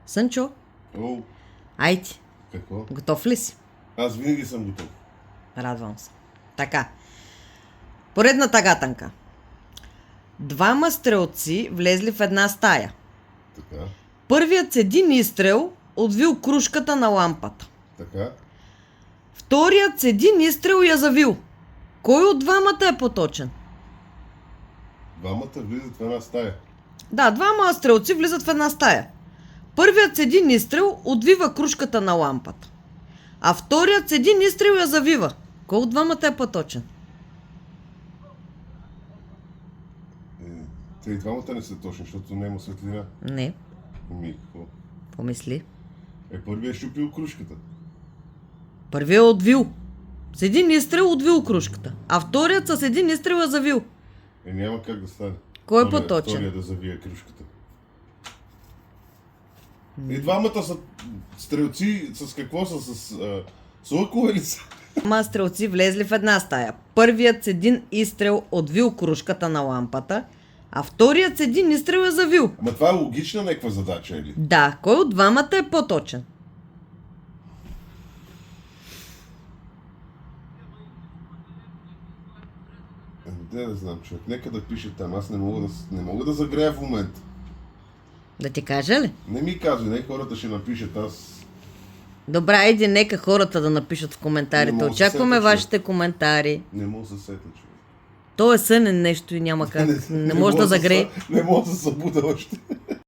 Сънчо, О, айде, какво? готов ли си? Аз винаги съм готов. Радвам се. Така. Поредната гатанка. Двама стрелци влезли в една стая. Така, Първият с един изстрел отвил крушката на лампата. така. Вторият с един изстрел я завил. Кой от двамата е поточен? Двамата влизат в една стая. Да, двама стрелци влизат в една стая. Първият с един изстрел отвива крушката на лампата. А вторият с един изстрел я завива. Кой от двамата е поточен? Те и двамата не са точни, защото няма светлина. Не, Какво? помисли. Първият е щупил кружката. Първият е отвил. С един изстрел отвил крушката. А вторият с един изстрел я завил. Няма как да стане. Кой е поточен? Втория да завие кружката. И двамата са стрелци с какво са? С лъкове ли са? Двама стрелци влезли в една стая. Първият с един изстрел отвил крушката на лампата, а вторият с един изстрел я завил. Ама това е логична някаква задача, или? Да, кой от двамата е по-точен? Де да знам, човек. Нека да пише там. Аз не мога да загрея в момента. Да ти кажа ли? Не ми казвай, не хората ще напишат. Аз Добре, айде, нека хората да напишат в Не коментарите. мога да се Очакваме сетя, вашите коментари. не мога да се сетя, човек. Той е сънен нещо и няма как. Не може да загрее. Не мога да се събуда още.